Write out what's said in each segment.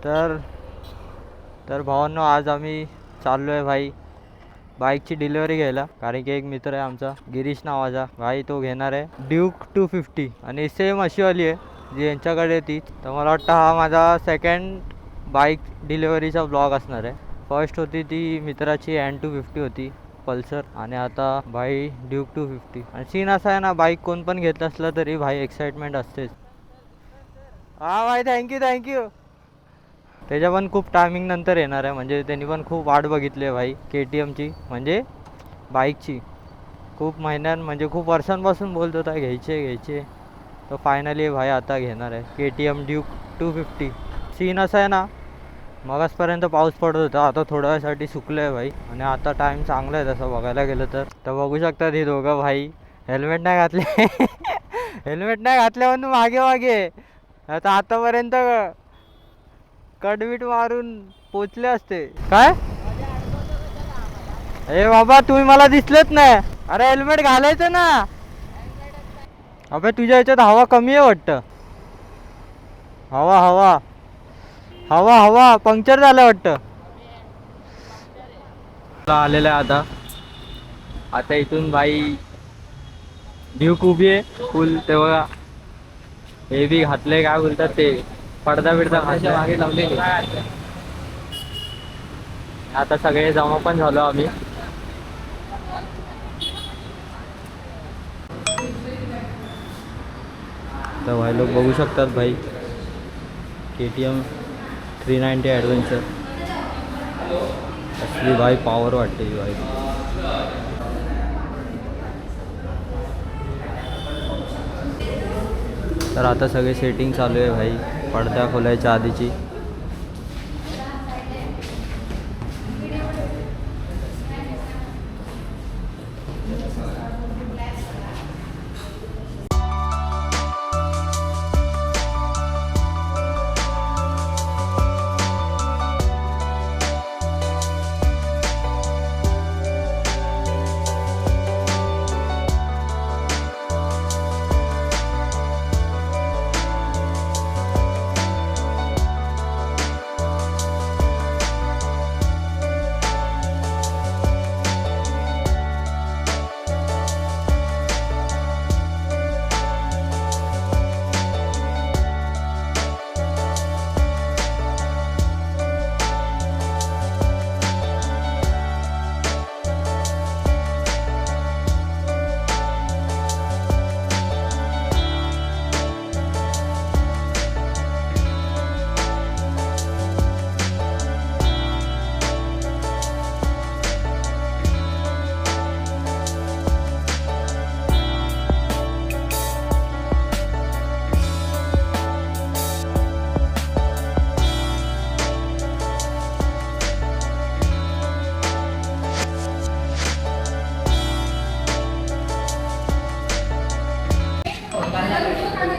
तर तर भावांनो, आज आम्ही चाललो आहे भाई बाईकची डिलिव्हरी घ्यायला. कारण की एक मित्र आहे आमचा गिरीश नावाचा भाई, तो घेणार आहे ड्यूक 250 आणि सेम अशी वाली आहे जी यांच्याकडे ती. तर मला वाटतं हा माझा सेकंड बाईक डिलिव्हरीचा ब्लॉग असणार आहे. फर्स्ट होती ती मित्राची N250 होती पल्सर, आणि आता भाई ड्यूक 250. आणि सीन असा आहे ना, बाईक कोण पण घेत असलं तरी भाई एक्साइटमेंट असतेच. हा भाई, थँक्यू. त्याच्या पण खूप टायमिंग नंतर येणार आहे, म्हणजे त्यांनी पण खूप वाट बघितली आहे भाई KTMची, म्हणजे बाईकची. खूप महिन्यां म्हणजे खूप वर्षांपासून बोलत होता घ्यायचे. तर फायनली भाई आता घेणार आहे KTM ड्यूक 250. सीन असा आहे ना, मगासपर्यंत पाऊस पडत होता, आता थोड्या वेळासाठी सुकलं आहे भाई. आणि आता टाईम चांगला आहे तसं बघायला गेलं तर बघू शकतात ही दोघं भाई हेल्मेट नाही घातले. हेल्मेट नाही घातल्या म्हणून मागे आता आतापर्यंत कडवीट मारून पोचले असते. काय ए बाबा, तुम्ही मला दिसलेच नाही. अरे हेल्मेट घालायचं ना. अबे तुझ्या ह्याच्यात हवा कमी आहे वाटतं. हवा पंक्चर झालं वाटतं. आलेलं आहे आता इथून बाई ड्यूक उभी आहे फुल. ते बघा हे बी घातले, काय बोलतात ते, पडदा बिडदा मागे लावले. आता सगळे जमा पण झालो आम्ही. तर भाई लोक बघू शकतात भाई KTM 390 ॲडव्हेंचर. असली भाई पॉवर वाटते ही भाई. तर आता सगळे सेटिंग चालू आहे भाई पडद्या खोलायच्या आधीची.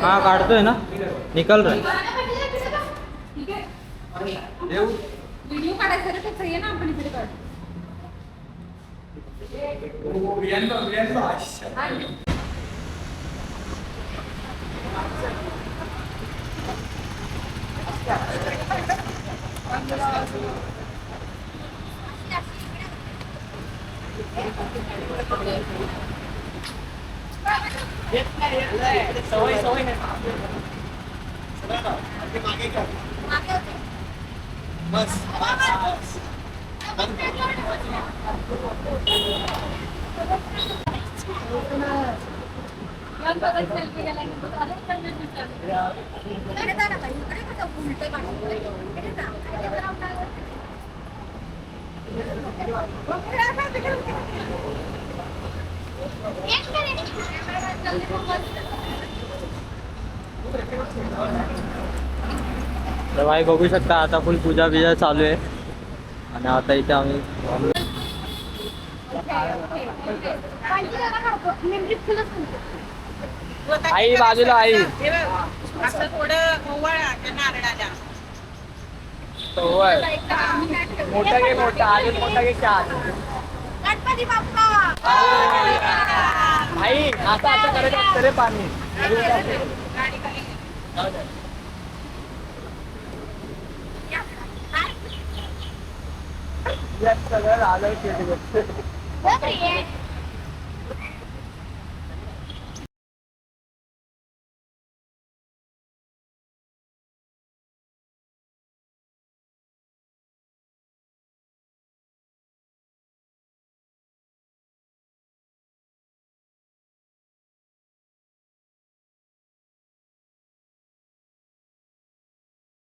हाँ काटतोय ना, निकल रहा है. व्हिडिओ काढायचा रे, त्याचा ये ना आपण इकडे काढ. सवय बस तर भाई बघू शकता आता फुल पूजा बिजा चालू आहे. आणि आता इथे आम्ही आई बाजूला आई असं थोडं ओवाळा त्या नारळाला. मोठा घे, मोठा अजून मोठा घे. चार गणपती बाप्पा आई आता आता करायचं असतं रे पाणी. गाडी खाली. सगळं आलं केलं बघ रे.